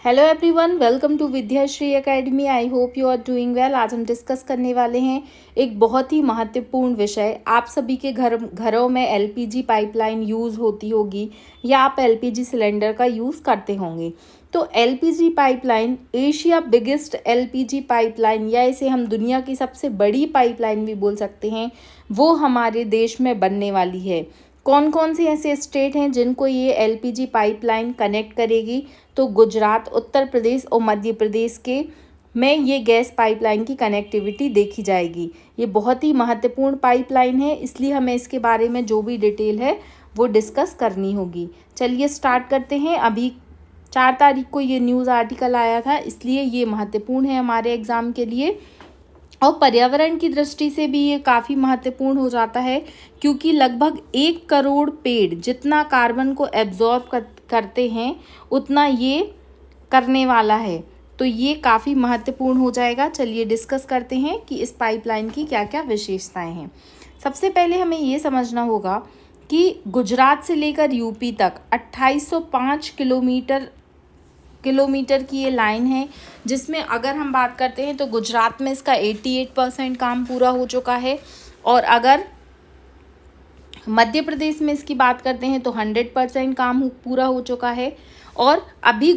Hello everyone, welcome to Vidyashree academy. I hope you are doing well. आज हम discuss करने वाले हैं एक बहुत ही महत्वपूर्ण विषय। आप सभी के घरों में एलपीजी पाइपलाइन यूज़ होती होगी या आप एलपीजी सिलेंडर का यूज़ करते होंगे। तो LPG pipeline Asia biggest LPG pipeline, या इसे हम दुनिया की सबसे बड़ी पाइपलाइन भी बोल सकते हैं, वो हमारे देश में बनने वाली है। कौन कौन से ऐसे स्टेट हैं जिनको ये एलपीजी पाइपलाइन कनेक्ट करेगी? तो गुजरात, उत्तर प्रदेश और मध्य प्रदेश के में ये गैस पाइपलाइन की कनेक्टिविटी देखी जाएगी। ये बहुत ही महत्वपूर्ण पाइपलाइन है, इसलिए हमें इसके बारे में जो भी डिटेल है वो डिस्कस करनी होगी। चलिए स्टार्ट करते हैं। अभी 4 तारीख को ये न्यूज़ आर्टिकल आया था, इसलिए ये महत्वपूर्ण है हमारे एग्ज़ाम के लिए। और पर्यावरण की दृष्टि से भी ये काफ़ी महत्वपूर्ण हो जाता है, क्योंकि लगभग 1 करोड़ पेड़ जितना कार्बन को एब्जॉर्ब करते हैं उतना ये करने वाला है। तो ये काफ़ी महत्वपूर्ण हो जाएगा। चलिए डिस्कस करते हैं कि इस पाइपलाइन की क्या क्या विशेषताएं हैं। सबसे पहले हमें ये समझना होगा कि गुजरात से लेकर यूपी तक 2805 किलोमीटर की ये लाइन है, जिसमें अगर हम बात करते हैं तो गुजरात में इसका 88% काम पूरा हो चुका है। और अगर मध्य प्रदेश में इसकी बात करते हैं तो 100% काम पूरा हो चुका है। और अभी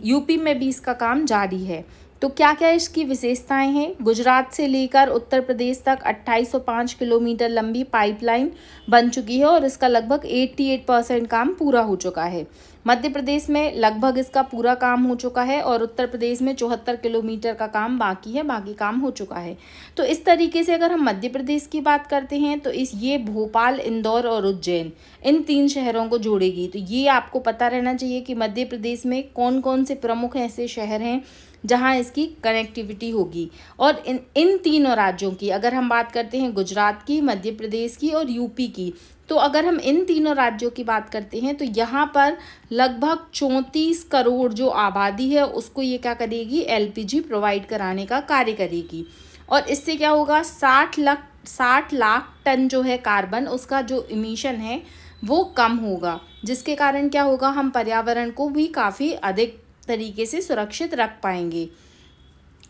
यूपी में भी इसका काम जारी है। तो क्या क्या इसकी विशेषताएं हैं? गुजरात से लेकर उत्तर प्रदेश तक 2805 किलोमीटर लंबी पाइपलाइन बन चुकी है और इसका लगभग 88% काम पूरा हो चुका है। मध्य प्रदेश में लगभग इसका पूरा काम हो चुका है और उत्तर प्रदेश में 74 किलोमीटर का काम बाकी है, बाकी काम हो चुका है। तो इस तरीके से अगर हम मध्य प्रदेश की बात करते हैं तो ये भोपाल, इंदौर और उज्जैन, इन 3 शहरों को जोड़ेगी। तो ये आपको पता रहना चाहिए कि मध्य प्रदेश में कौन कौन से प्रमुख ऐसे शहर हैं जहां इसकी कनेक्टिविटी होगी। और इन तीनों राज्यों की अगर हम बात करते हैं, गुजरात की, मध्य प्रदेश की और यूपी की, तो अगर हम इन तीनों राज्यों की बात करते हैं तो यहाँ पर लगभग 34 करोड़ जो आबादी है उसको ये क्या करेगी, एलपीजी प्रोवाइड कराने का कार्य करेगी। और इससे क्या होगा, 60 लाख टन जो है कार्बन, उसका जो इमिशन है वो कम होगा, जिसके कारण क्या होगा, हम पर्यावरण को भी काफ़ी अधिक तरीके से सुरक्षित रख पाएंगे।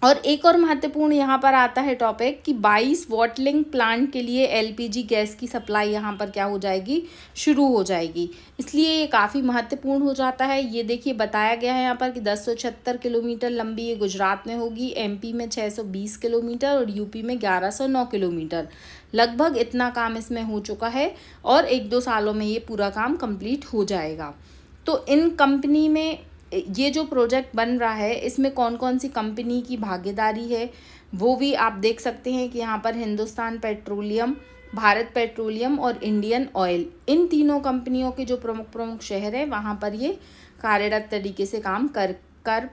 और एक और महत्वपूर्ण यहाँ पर आता है टॉपिक कि 22 बॉटलिंग प्लांट के लिए एलपीजी गैस की सप्लाई यहाँ पर क्या हो जाएगी, शुरू हो जाएगी। इसलिए ये काफ़ी महत्वपूर्ण हो जाता है। ये देखिए बताया गया है यहाँ पर कि 1076 किलोमीटर लंबी ये गुजरात में होगी, एमपी में 620 किलोमीटर और यूपी में 1109 किलोमीटर। लगभग इतना काम इसमें हो चुका है और 1-2 सालों में ये पूरा काम कंप्लीट हो जाएगा। तो इन कंपनी में ये जो प्रोजेक्ट बन रहा है इसमें कौन कौन सी कंपनी की भागीदारी है वो भी आप देख सकते हैं कि यहाँ पर हिंदुस्तान पेट्रोलियम, भारत पेट्रोलियम और इंडियन ऑयल, इन तीनों कंपनियों के जो प्रमुख शहर हैं वहाँ पर ये कार्यरत तरीके से काम कर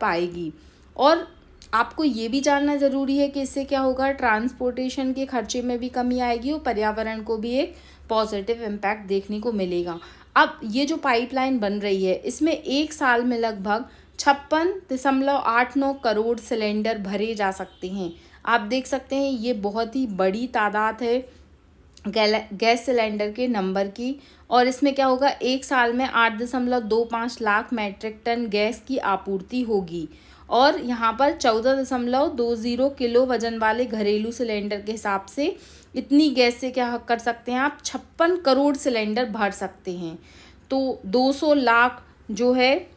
पाएगी। और आपको ये भी जानना ज़रूरी है कि इससे क्या होगा, ट्रांसपोर्टेशन के खर्चे में भी कमी आएगी और पर्यावरण को भी एक पॉजिटिव इम्पैक्ट देखने को मिलेगा। अब ये जो पाइपलाइन बन रही है इसमें 1 साल में लगभग 56.89 करोड़ सिलेंडर भरे जा सकते हैं। आप देख सकते हैं ये बहुत ही बड़ी तादाद है गैस सिलेंडर के नंबर की। और इसमें क्या होगा, 1 साल में 8.25 लाख मैट्रिक टन गैस की आपूर्ति होगी। और यहाँ पर 14.20 किलो वजन वाले घरेलू सिलेंडर के हिसाब से इतनी गैस से क्या कर सकते हैं आप, 56 करोड़ सिलेंडर भर सकते हैं। तो 200 लाख जो है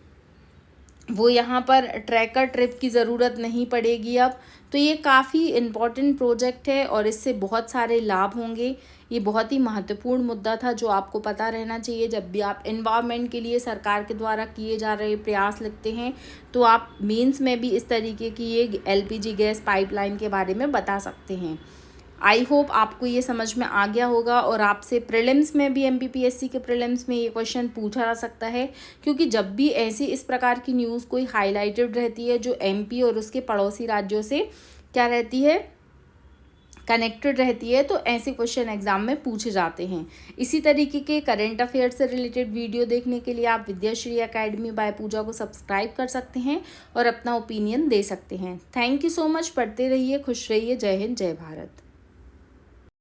वो यहाँ पर ट्रैकर ट्रिप की ज़रूरत नहीं पड़ेगी अब। तो ये काफ़ी इम्पॉर्टेंट प्रोजेक्ट है और इससे बहुत सारे लाभ होंगे। ये बहुत ही महत्वपूर्ण मुद्दा था जो आपको पता रहना चाहिए। जब भी आप एनवायरनमेंट के लिए सरकार के द्वारा किए जा रहे प्रयास लिखते हैं तो आप मेंस में भी इस तरीके की ये एलपीजी गैस पाइपलाइन के बारे में बता सकते हैं। आई होप आपको ये समझ में आ गया होगा। और आपसे प्रीलिम्स में भी, एमपीपीएससी के प्रीलिम्स में ये क्वेश्चन पूछा जा सकता है, क्योंकि जब भी ऐसी इस प्रकार की न्यूज़ कोई हाईलाइटेड रहती है जो एमपी और उसके पड़ोसी राज्यों से क्या रहती है, कनेक्टेड रहती है, तो ऐसे क्वेश्चन एग्जाम में पूछे जाते हैं। इसी तरीके के करंट अफेयर्स से रिलेटेड वीडियो देखने के लिए आप विद्याश्री एकेडमी बाय पूजा को सब्सक्राइब कर सकते हैं और अपना ओपिनियन दे सकते हैं। Thank you so much. पढ़ते रहिए, खुश रहिए। जय हिंद, जय भारत।